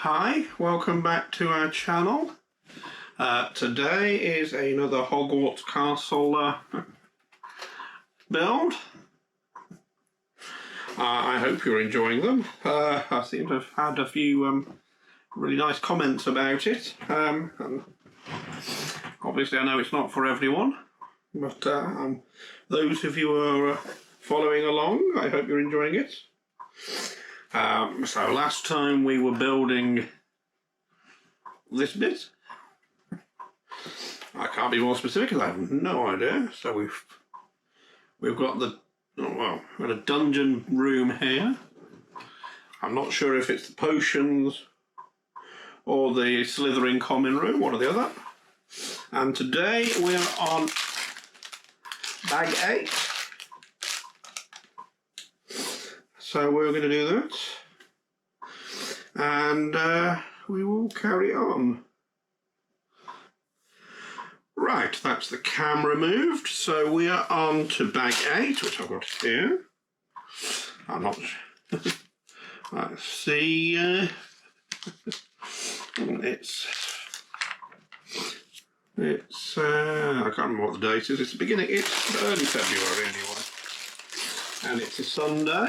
Hi, welcome back to our channel. Today is another Hogwarts castle build. I hope you're enjoying them. I seem to have had a few really nice comments about it. And obviously I know it's not for everyone, but those of you who are following along, I hope you're enjoying it. So last time we were building this bit. I can't be more specific because I have no idea. So we've got the we've got a dungeon room here. I'm not sure if it's the potions or the Slytherin common room, one or the other. And today we're on bag 8. So we're going to do that, and we will carry on. Right, that's the camera moved, so we are on to bag 8, which I've got here. I'm not... Let's see... It's I can't remember what the date is. It's the beginning, it's early February anyway. And it's a Sunday.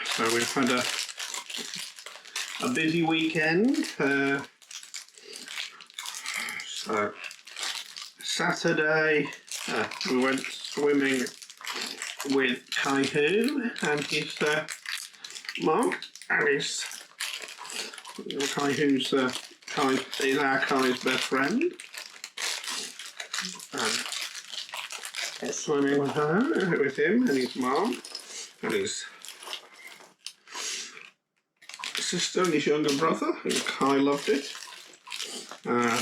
So we've had a busy weekend. So Saturday we went swimming with Kai-Hu and his mum, and his Kai-Hu's is our Kai's best friend. And swimming with her, with him and his mum and his sister and his younger brother, and Kai loved it. And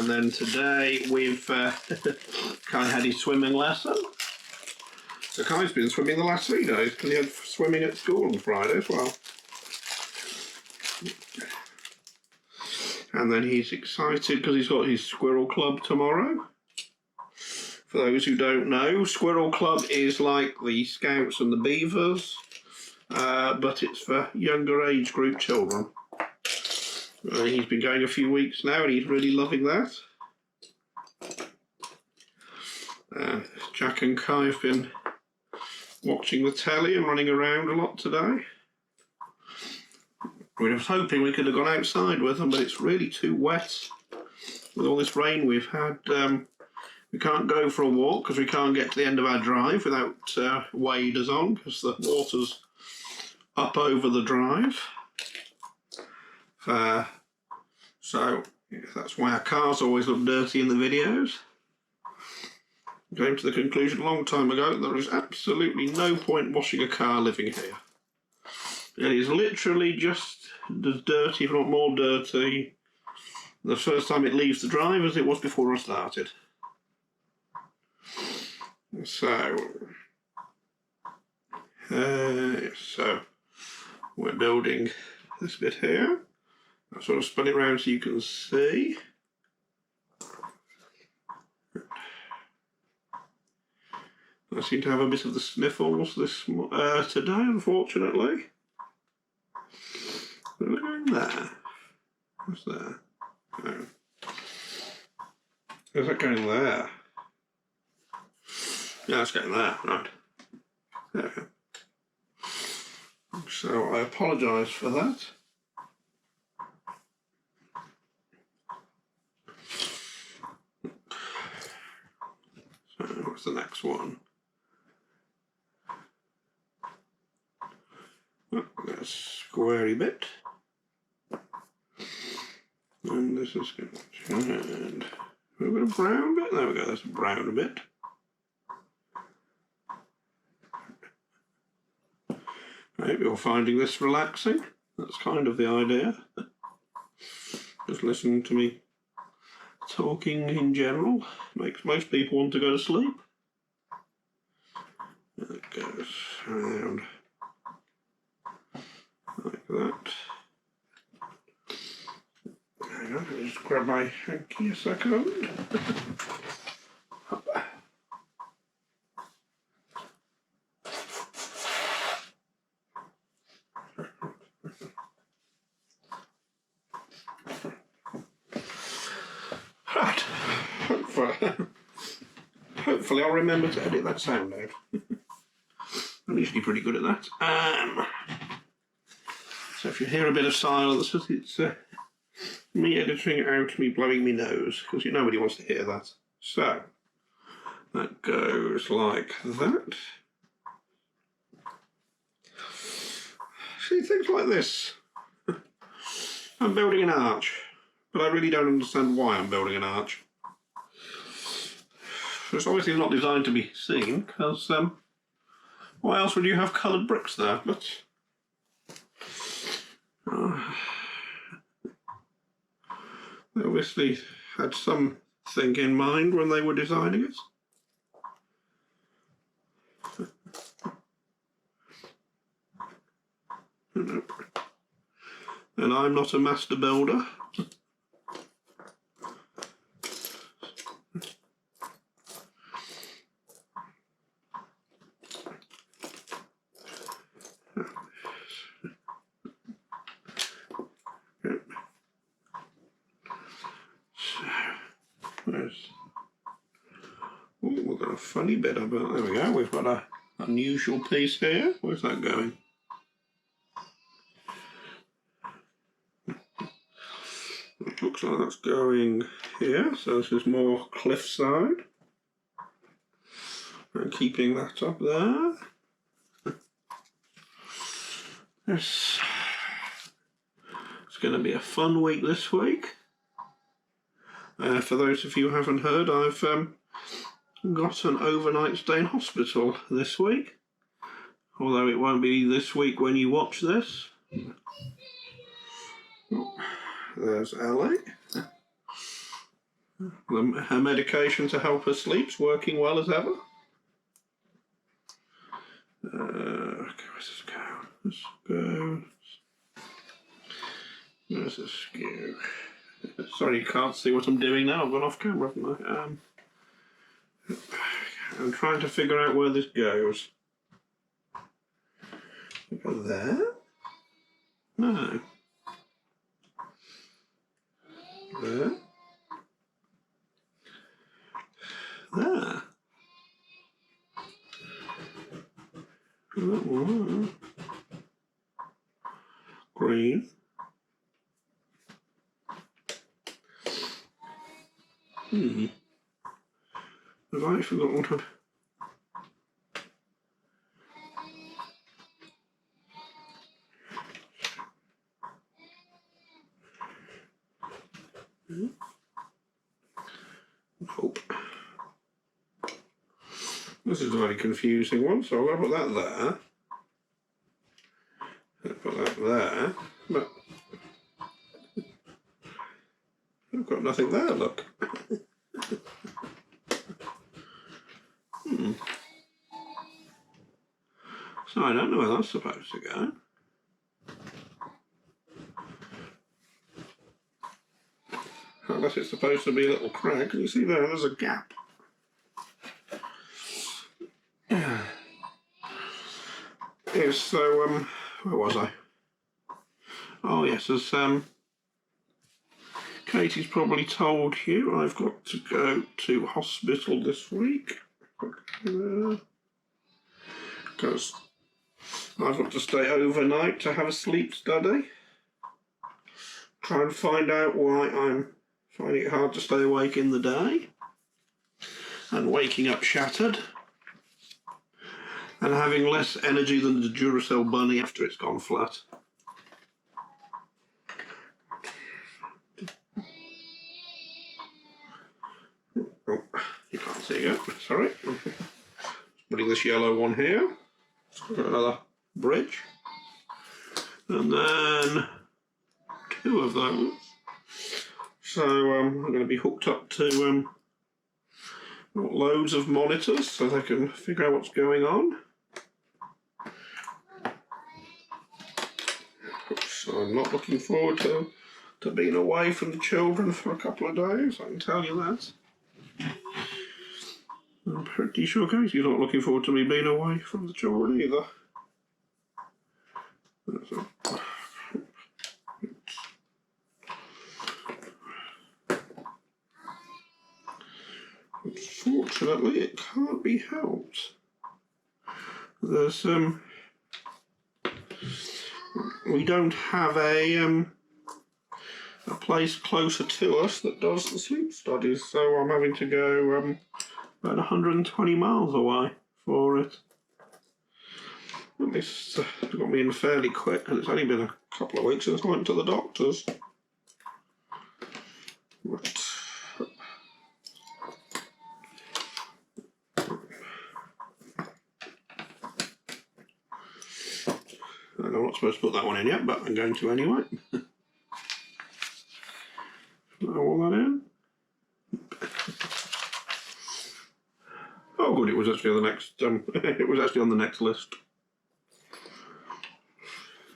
then today we've Kai had his swimming lesson. So Kai's been swimming the last 3 days because he had swimming at school on Friday as well. And then he's excited because he's got his Squirrel Club tomorrow. For those who don't know, Squirrel Club is like the Scouts and the Beavers, but it's for younger age group children. He's been going a few weeks now and he's really loving that. Jack and Kai have been watching the telly and running around a lot today. We were hoping we could have gone outside with them, but it's really too wet. With all this rain we've had, we can't go for a walk because we can't get to the end of our drive without waders on because the water's up over the drive. So that's why our cars always look dirty in the videos. Came to the conclusion a long time ago that there is absolutely no point washing a car living here. It is literally just as dirty, if not more dirty, the first time it leaves the drive as it was before I started. So we're building this bit here. I sort of spun it around so you can see. I seem to have a bit of the sniffles today, unfortunately. We're going there. What's there? Oh. Is that going there? Yeah, it's going there, right. There we go. So I apologise for that. So what's the next one? Oh, that's a squarey bit. And this is good. And we've got a brown bit. There we go, that's a brown bit. I hope you're finding this relaxing. That's kind of the idea. Just listening to me talking in general makes most people want to go to sleep. It goes around like grab my hanky a second. Right. Hopefully I'll remember to edit that sound out. I'm usually pretty good at that. So if you hear a bit of silence, it's me editing it out, me blowing my nose, because nobody wants to hear that. So that goes like that. See, things like this. I'm building an arch, but I really don't understand why I'm building an arch. It's obviously not designed to be seen, because why else would you have coloured bricks there? But they obviously had something in mind when they were designing it. And I'm not a master builder. We've got a funny bit of it. There we go. We've got a unusual piece here. Where's that going? It looks like that's going here. So this is more cliffside. And keeping that up there. Yes. It's going to be a fun week this week. For those of you who haven't heard, I've got an overnight stay in hospital this week. Although it won't be this week when you watch this. Oh, there's Ellie. Her medication to help her sleep's working well as ever. Okay, where's this go? Let's go. Where's this go? Sorry, you can't see what I'm doing now. I've gone off camera, haven't I? I'm trying to figure out where this goes. Go there? No. There? There? That one. Green. Have I forgotten what I've... Hope. This is a very confusing one, so I'm going to put that there. Put that there, but I've got nothing there, look. So I don't know where that's supposed to go. Unless it's supposed to be a little crack. Can you see there? There's a gap. Yes, so, where was I? Oh, yes, as Katie's probably told you, I've got to go to hospital this week. Because I've got to stay overnight to have a sleep study. Try and find out why I'm finding it hard to stay awake in the day. And waking up shattered. And having less energy than the Duracell bunny after it's gone flat. Oh, you can't see it. Sorry. Putting this yellow one here. Got another bridge. And then 2 of those. So I'm going to be hooked up to loads of monitors so they can figure out what's going on. So I'm not looking forward to to being away from the children for a couple of days, I can tell you that. I'm pretty sure Casey's not looking forward to me being away from the children either. Unfortunately, it can't be helped. There's we don't have a place closer to us that does the sleep studies, so I'm having to go about 120 miles away for it. And this got me in fairly quick, and it's only been a couple of weeks since I went to the doctor's. But I'm not supposed to put that one in yet, but I'm going to anyway. Put all that in. Oh, good! It was actually on the next. It was actually on the next list.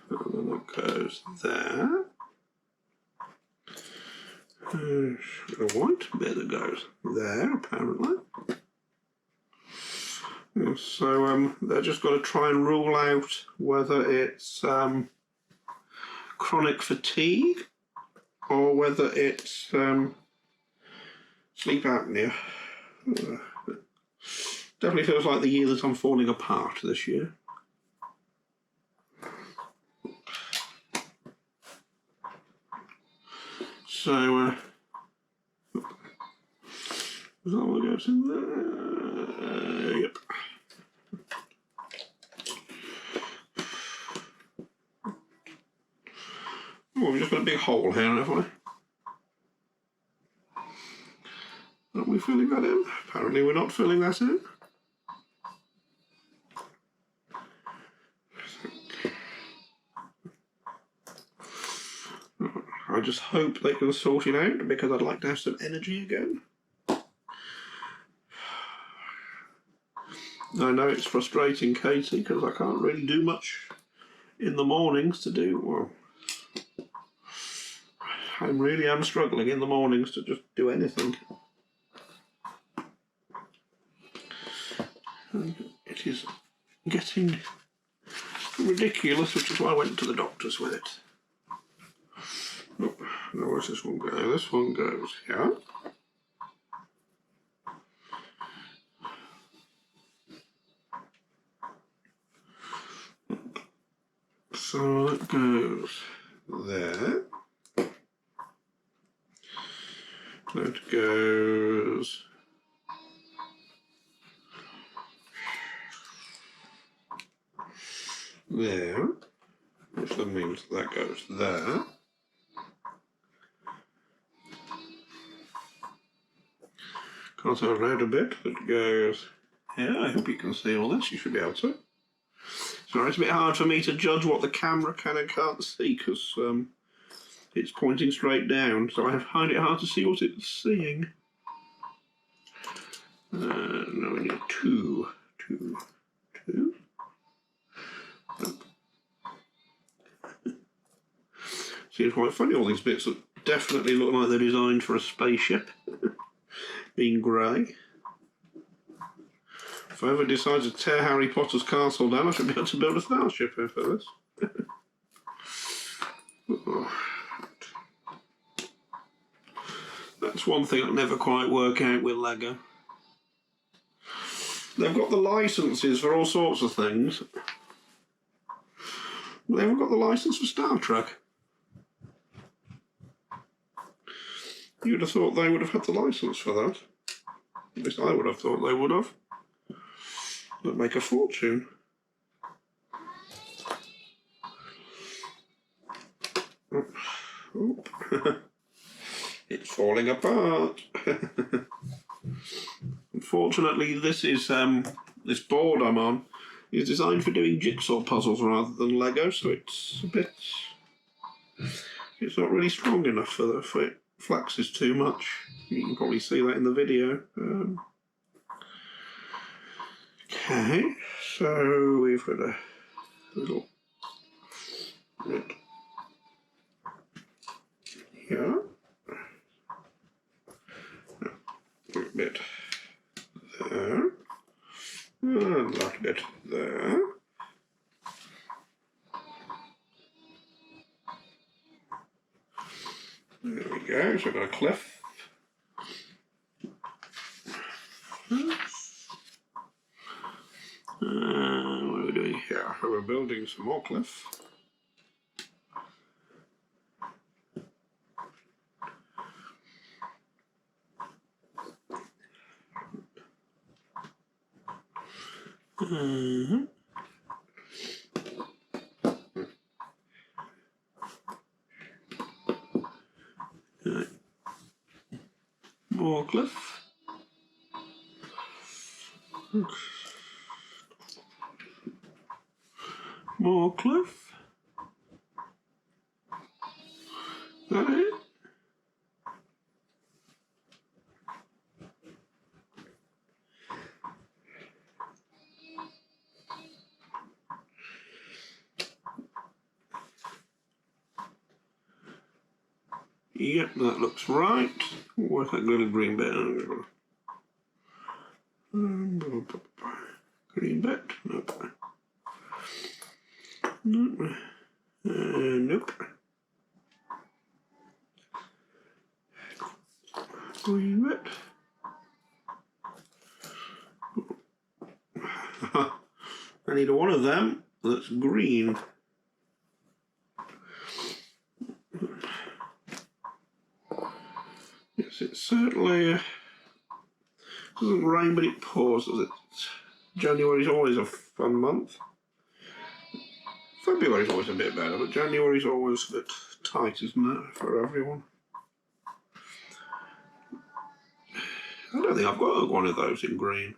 And then that goes there. A white bit that goes there, apparently. So they're just got to try and rule out whether it's chronic fatigue or whether it's sleep apnea. Definitely feels like the year that I'm falling apart this year. So, is that what goes in there? Yep. Oh, we've just got a big hole here, haven't we? Aren't we filling that in? Apparently we're not filling that in. I just hope they can sort it out, because I'd like to have some energy again. I know it's frustrating, Katie, because I can't really do much in the mornings to do, well, I really am struggling in the mornings to just do anything. And it is getting ridiculous, which is why I went to the doctors with it. Oh, now where's this one go? This one goes here. So that goes there. That goes there, which then means that goes there. Can't tell out a bit, that goes here. I hope you can see all this, you should be able to. Sorry, it's a bit hard for me to judge what the camera can and can't see, because it's pointing straight down, so I find it hard to see what it's seeing. Now we need two. Seems quite funny, all these bits that definitely look like they're designed for a spaceship, being grey. If I ever decide to tear Harry Potter's castle down, I should be able to build a starship here for this. That's one thing I never quite work out with Lego. They've got the licenses for all sorts of things. They haven't got the license for Star Trek. You'd have thought they would have had the license for that. At least I would have thought they would have. That'd make a fortune. Oh. It's falling apart. Unfortunately, this is this board I'm on is designed for doing jigsaw puzzles rather than Lego, so it's a bit. It's not really strong enough for it. Flaxes too much. You can probably see that in the video. Okay, so we've got a little bit here. A bit there. And a little bit there. There we go, so I've got a cliff. What are we doing here? We're building some more cliff. Right. More cliff. More cliff. Is that it? Yep, that looks right. What's that little green bit? Green bit? Nope. Nope. Nope. Green bit. I need one of them that's green. Yes, it certainly doesn't rain, but it pours, does it? January's always a fun month. February's always a bit better, but January's always a bit tight, isn't it, for everyone? I don't think I've got one of those in green.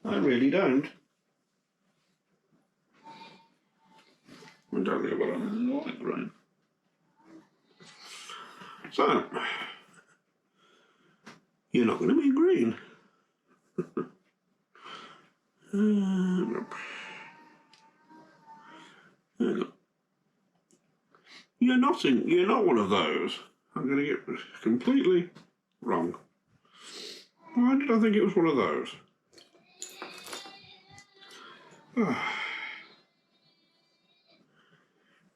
I really don't. I don't think I've got a lot in green. So, you're not going to be green. Nope. You're not one of those. I'm going to get completely wrong. Why did I think it was one of those?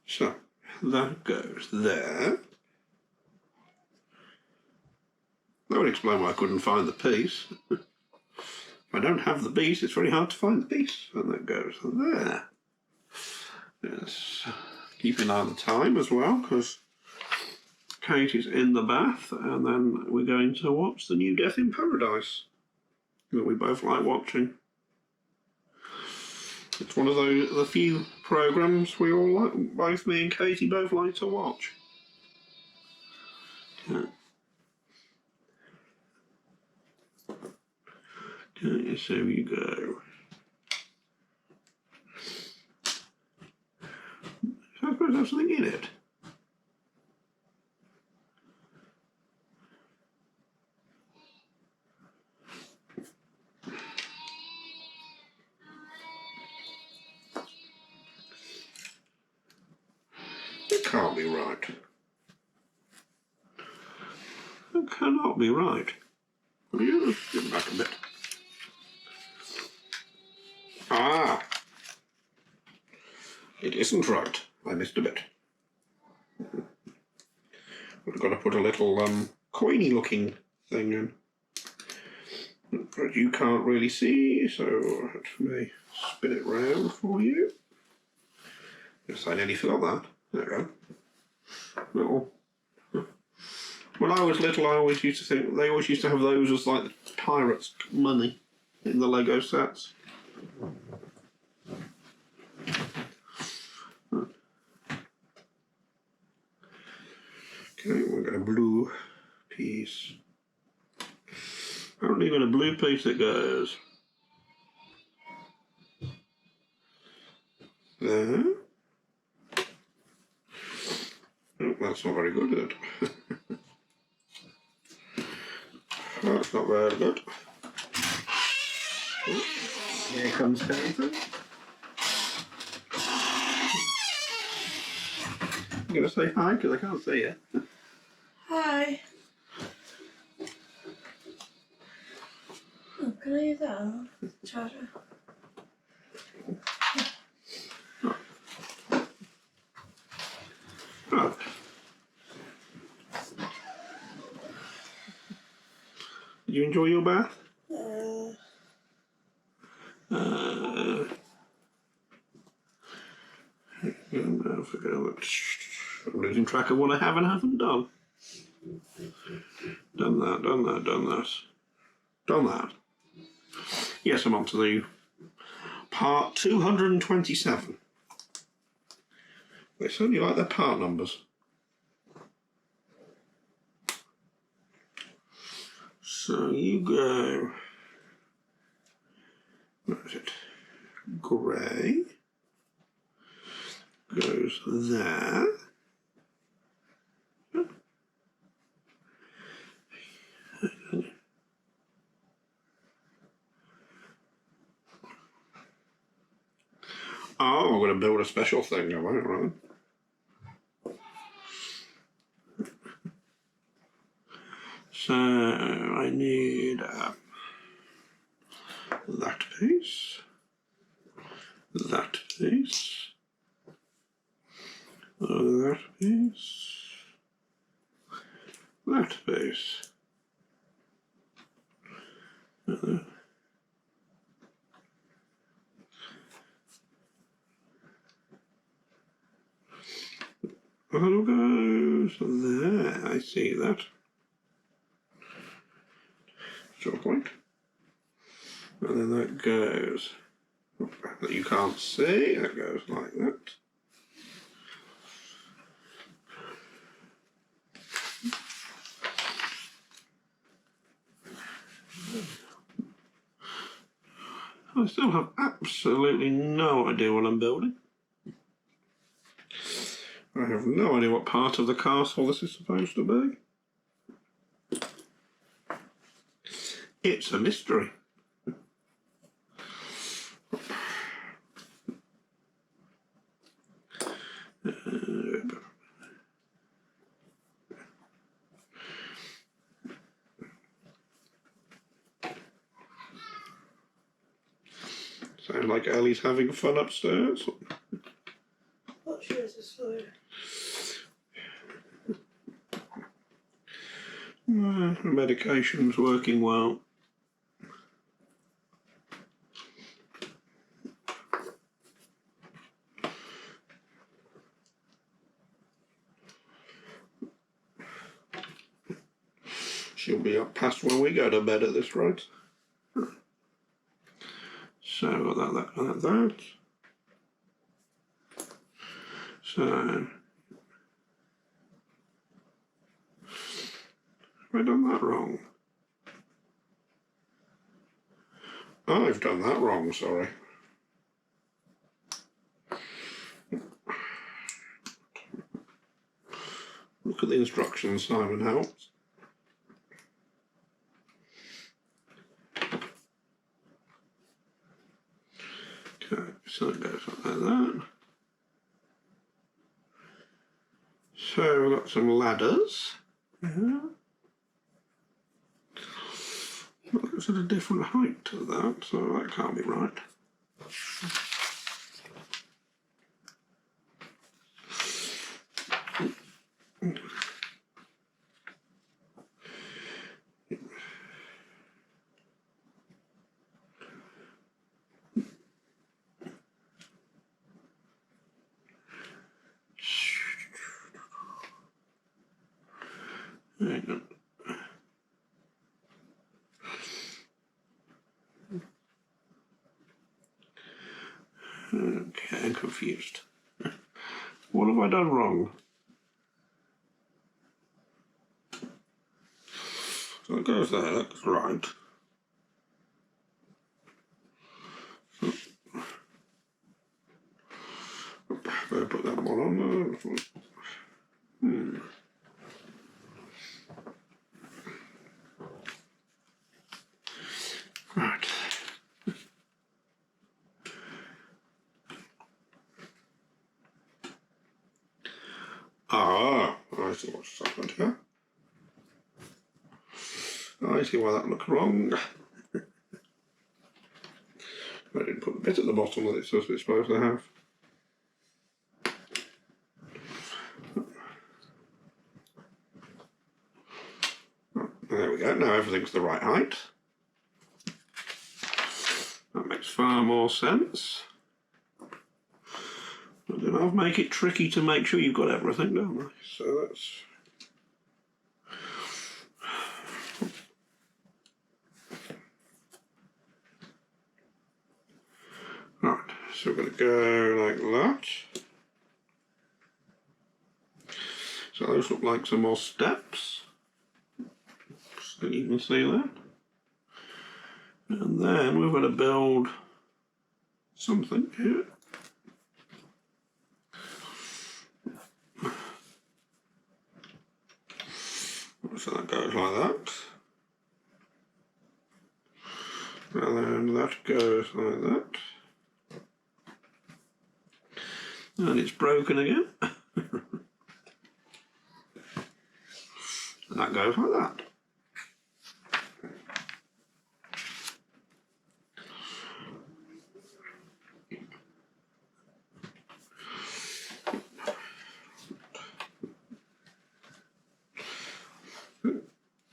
So, that goes there. That would explain why I couldn't find the piece. If I don't have the piece, it's very hard to find the piece. And that goes there. Yes. Keep an eye on the time as well, because Kate is in the bath, and then we're going to watch the new Death in Paradise that we both like watching. It's one of the few programmes we all like, both me and Katie both like to watch. Yeah. Okay, so you go. So I suppose there's something in it. It can't be right. It cannot be right. Will you get back a bit? Ah! It isn't right. I missed a bit. We've got to put a little coiny looking thing in. But you can't really see, so let me spin it round for you. Yes, I nearly forgot that. There we go. Little. When I was little, I always used to think they always used to have those as like the pirates' money in the Lego sets. Okay, we've got a blue piece. Only got a blue piece that goes there. Oh, that's not very good, is it? That's not very good. Oh, here comes Nathan. You going to say hi? Because I can't see you. Hi. Oh, can I use that charger? Right. Did you enjoy your bath? I'm losing track of what I have and haven't done. Done that, done that, done that. Done that. Yes, I'm on to the part 227. They certainly like their part numbers. So you go... Where is it? Grey. Goes there. Oh, I'm going to build a special thing, am I? Right. So I need that piece, that piece, that piece, that piece. That'll go there, I see that. Short point. And then that goes, that you can't see, that goes like that. I still have absolutely no idea what I'm building. I have no idea what part of the castle this is supposed to be. It's a mystery. Sound like Ellie's having fun upstairs. What shoes is slow? The medication's working well. She'll be up past when we go to bed at this rate. So that. So have I done that wrong? Oh, I've done that wrong, sorry. Look at the instructions, Simon helps. Okay, so it goes like that. So we've got some ladders. Yeah. It's at a different height to that, so that can't be right. Hang on. Okay, I'm confused. What have I done wrong? So it goes there, that's right. Better put that one on there. Right. see why that looks wrong. I didn't put the bit at the bottom that it's supposed to have. There we go, now everything's the right height. That makes far more sense. But then I'll make it tricky to make sure you've got everything, don't I? So that's... Right, so we're going to go like that. So those look like some more steps. So you can see that. And then we're going to build something here. So that goes like that. And then that goes like that. And it's broken again. And that goes like that.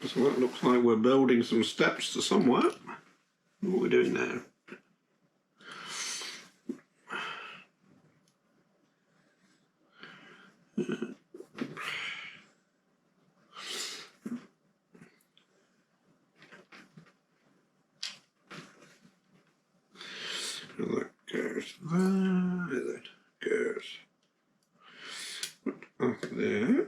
So that looks like we're building some steps to somewhere. What are we doing now? And that goes there, that goes up there.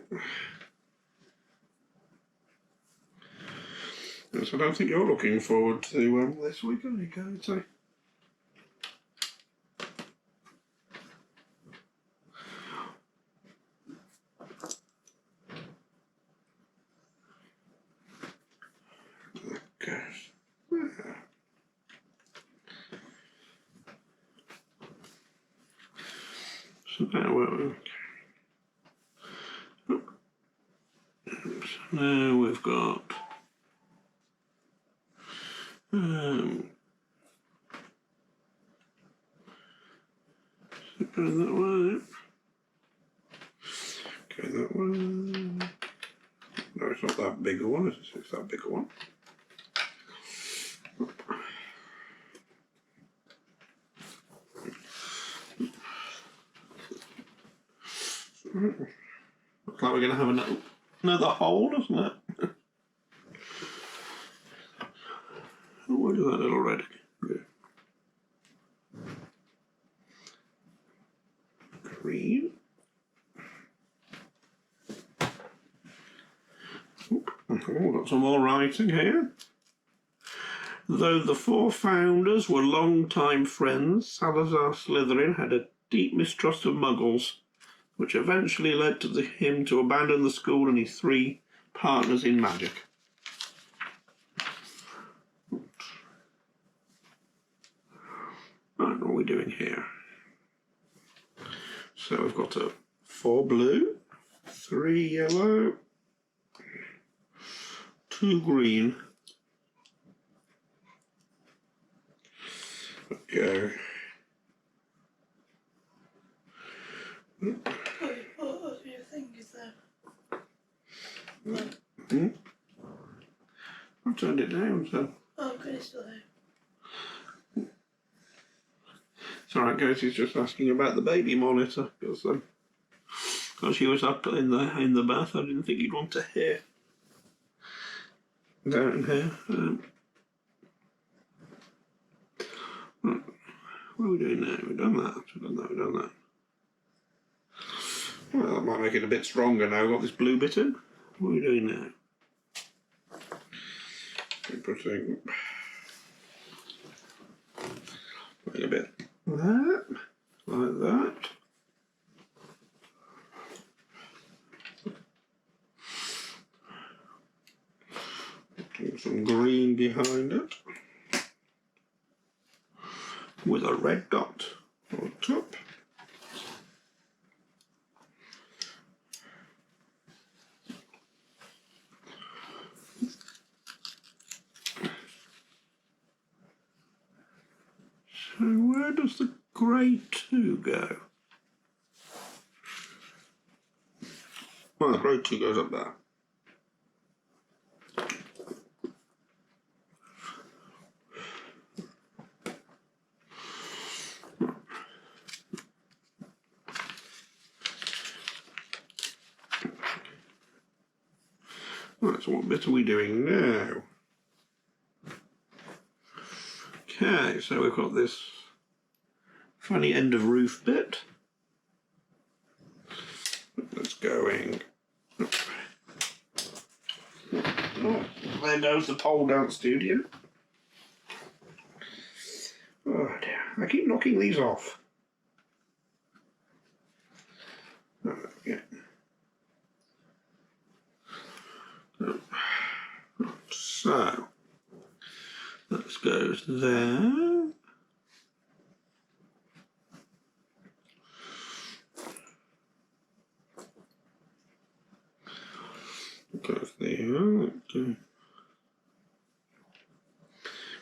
So I don't think you're looking forward to this week, are you, Katie? That goes there. So now we're... So now we've got... Go that way. Okay, that one. No, it's not that bigger one, is it? It's that bigger one. Looks like we're going to have another hole, doesn't it? Where did that little red go? Green. Oh, got some more writing here. Though the four founders were long-time friends, Salazar Slytherin had a deep mistrust of Muggles, which eventually led to him to abandon the school and his three partners in magic. Right, what are we doing here? So we've got 4 blue, 3 yellow, 2 green. Go. What do you think is there? I've turned it down, so... Oh, good, it's still there. It's alright, guys, he's just asking about the baby monitor, because she was up in the bath. I didn't think you'd want to hear down here. What are we doing now? We've done that. We've done that. Well, that might make it a bit stronger now. We've got this blue bit in. What are we doing now? We're putting a bit that, like that. Putting some green behind it with a red dot on top. So where does the grey 2 go? Well, the grey 2 goes up there. Right, so what bit are we doing now? Okay, so we've got this funny end of roof bit. That's going. Oh, there goes the pole dance studio. Oh dear, I keep knocking these off. Oh, yeah. So, that goes there. Goes there.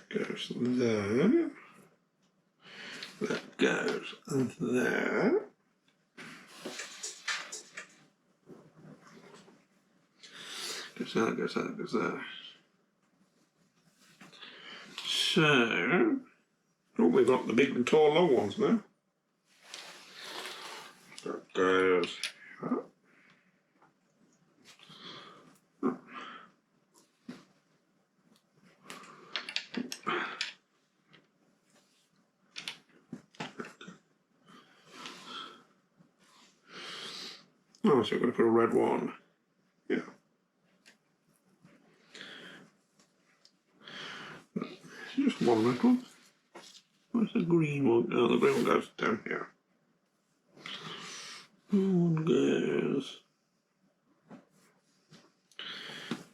Goes there. That goes there. Goes there, goes there, goes there. So, oh, we've got the big and tall long ones now. That goes up. Oh, so we're going to put a red one. Yeah. Just one red one. Where's the green one? Oh, the green one goes down here. One goes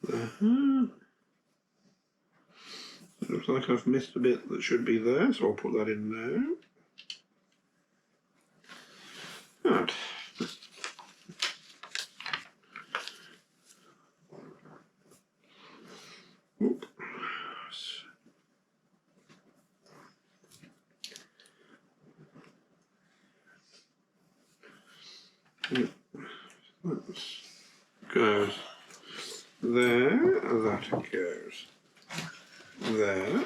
there. Looks like I've missed a bit that should be there, so I'll put that in there. Right. Oop. That goes there, that goes there.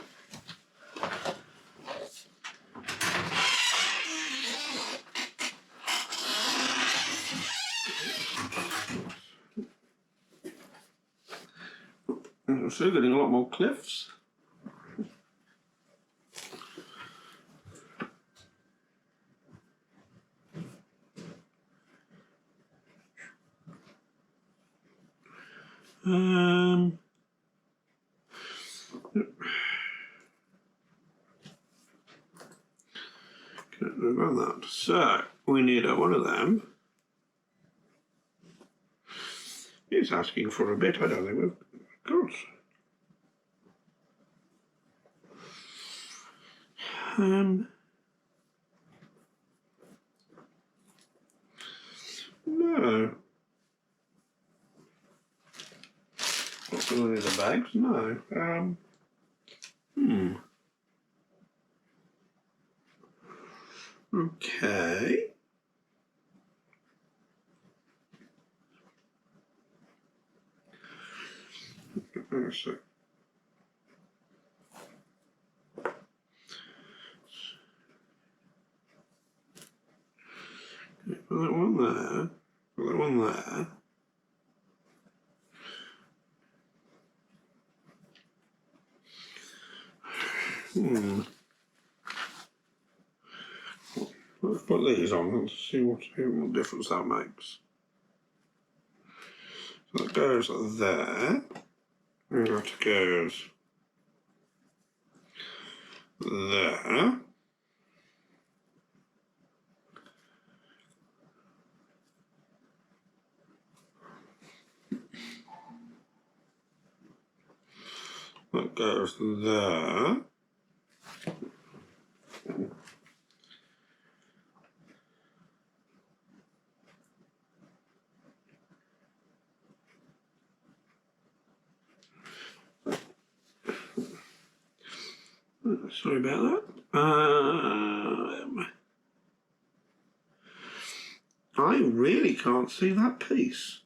I'm still getting a lot more cliffs. Can't remember that. So we need one of them. He's asking for a bit. I don't think we've got. No. Not really the bags. No. Okay. So. Put that one there. Put that one there. Let's put these on and see what difference that makes. So that goes there. And that goes there. That goes there. Sorry about that. I really can't see that piece.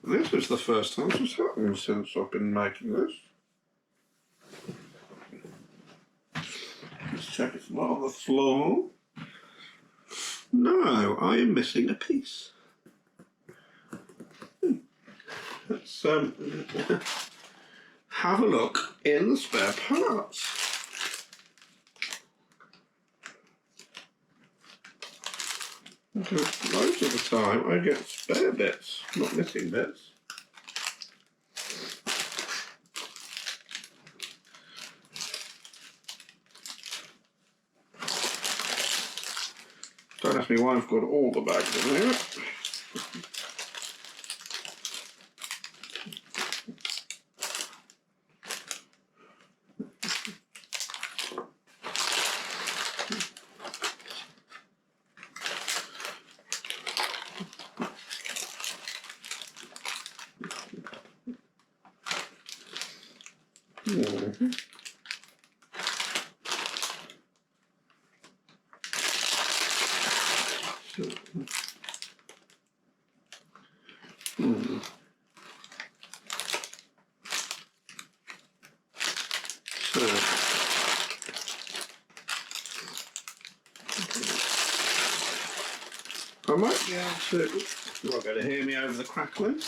This is the first time this has happened since I've been making this. Let's check it's not on the floor. No, I am missing a piece. Let's have a look in the spare parts. Because most of the time I get spare bits, not missing bits. Don't ask me why I've got all the bags in there. I might be able to, you're not going to hear me over the crackling.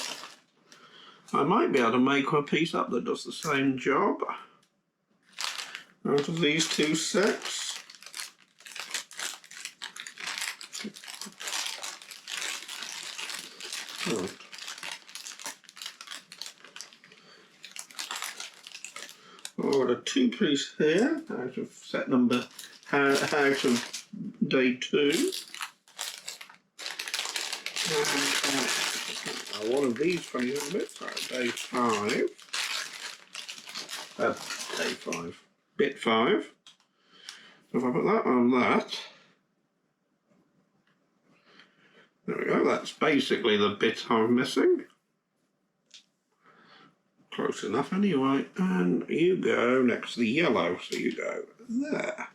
I might be able to make a piece up that does the same job out of these two sets. Oh. I've got a two-piece here out of set number, out of day 2. And one of these funny little bits out of day 5. Day 5. Bit 5. So if I put that on that, there we go, that's basically the bit I'm missing. Close enough anyway, and you go next to the yellow, so you go there.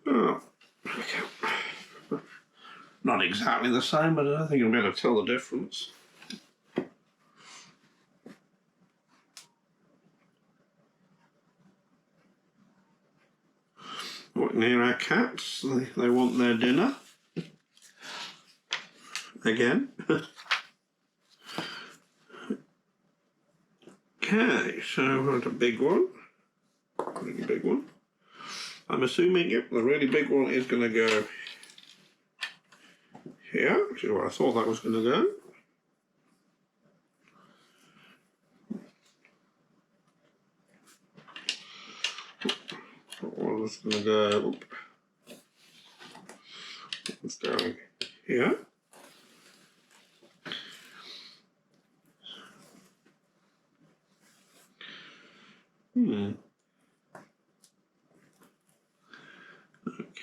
Oh, okay. Not exactly the same, but I think you'll be able to tell the difference. Near our cats, they want their dinner. Again. Okay, so we've got a big one. Really big one. I'm assuming, yep, the really big one is going to go here, which is where I thought that was going to go. One was going to go, it's going here.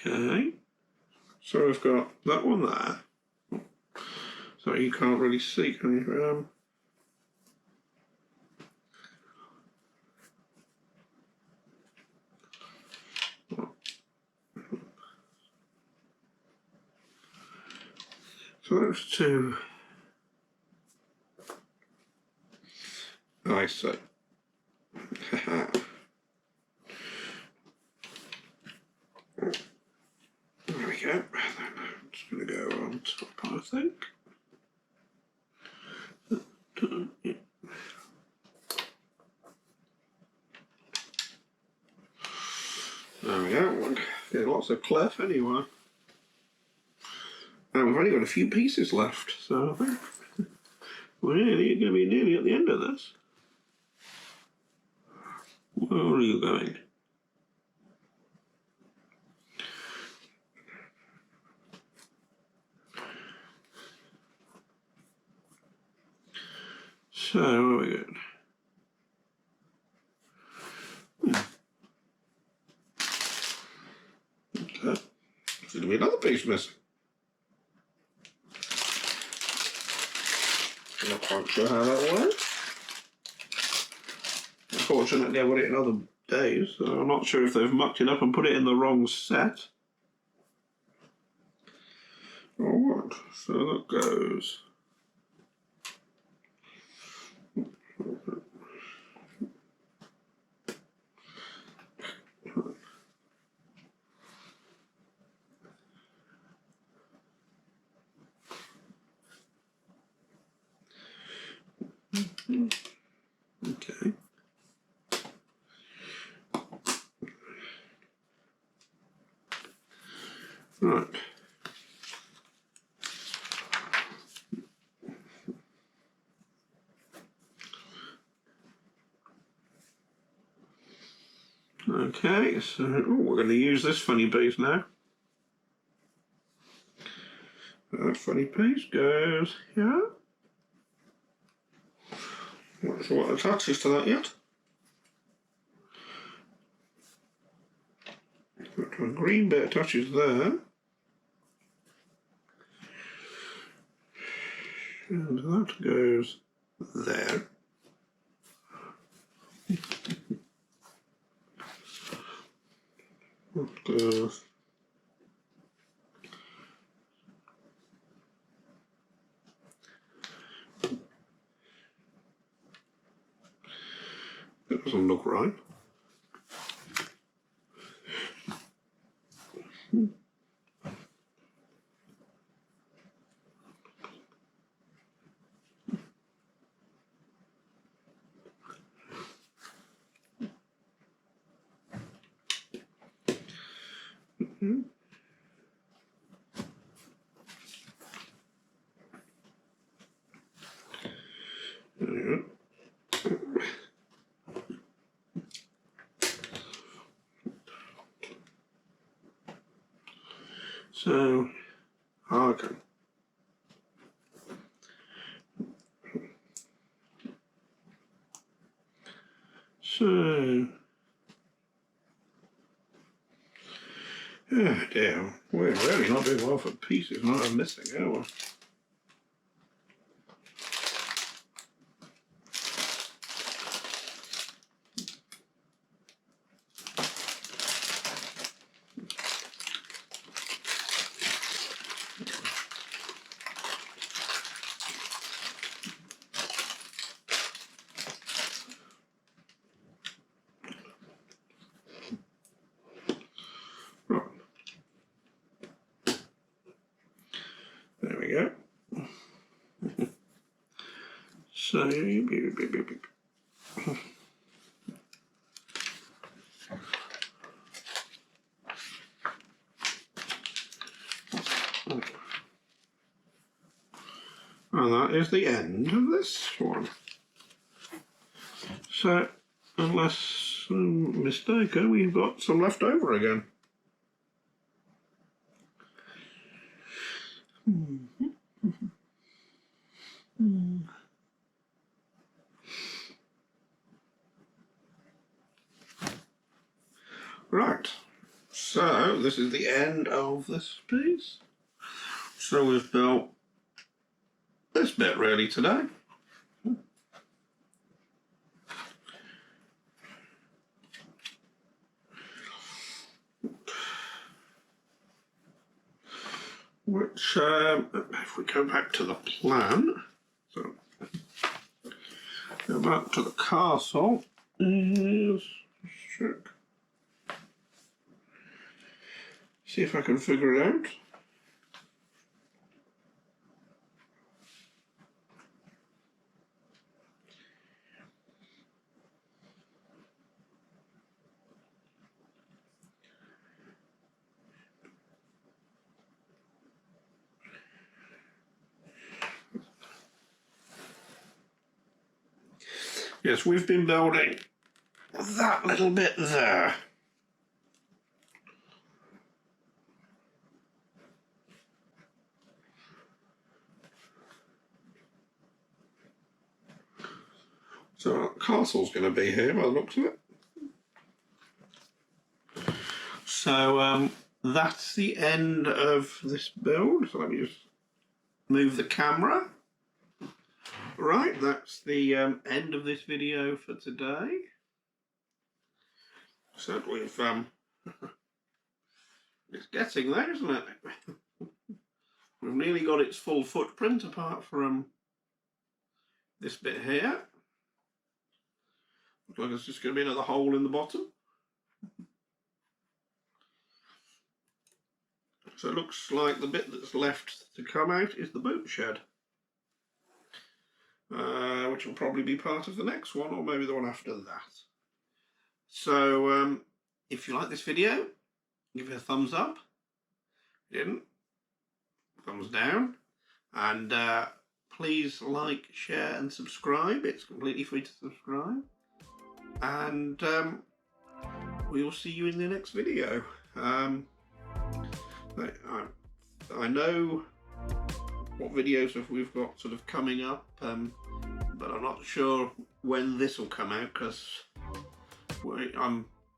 Okay, so we've got that one there. So you can't really see, can you? So those two. I see. There we go. It's going to go on top, I think. There we go. Get lots of clef anyway. And we've only got a few pieces left, so I think we're going to be nearly at the end of this. Where are you going? So, where are we going? Okay. There's going to be another piece missing. I'm not quite sure how that works. Unfortunately, I got it in other days, so I'm not sure if they've mucked it up and put it in the wrong set. Or what? So that goes. Okay. Right. Okay, so we're going to use this funny piece now. That funny piece goes here. Not sure what attaches to that yet. A green bit attaches there. And that goes there. That goes that doesn't look right. So, okay. So, oh dear, we're really not doing well for pieces, not missing, are we? Right. There we go. So, and that is the end of this one. So, unless I'm mistaken, we've got some left over again. Right, so this is the end of this piece. So we've built this bit really today. Which, if we go back to the plan, so go back to the castle, is check. See if I can figure it out. Yes, we've been building that little bit there. So our castle's going to be here by the looks of it. So that's the end of this build. So let me just move the camera Right, that's the end of this video for today. So we've it's getting there, isn't it? We've nearly got its full footprint apart from this bit here. Looks like it's just going to be another hole in the bottom. So it looks like the bit that's left to come out is the boot shed, which will probably be part of the next one, or maybe the one after that. So if you like this video, give it a thumbs up. If you didn't, thumbs down. And please like, share and subscribe. It's completely free to subscribe. And we will see you in the next video. I know what videos we've got sort of coming up, but I'm not sure when this will come out, because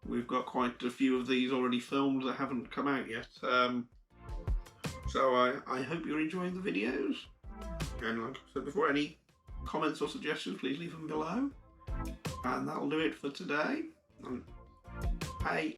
we've got quite a few of these already filmed that haven't come out yet. So I hope you're enjoying the videos, and like I said before, any comments or suggestions, please leave them below. And that'll do it for today. Bye.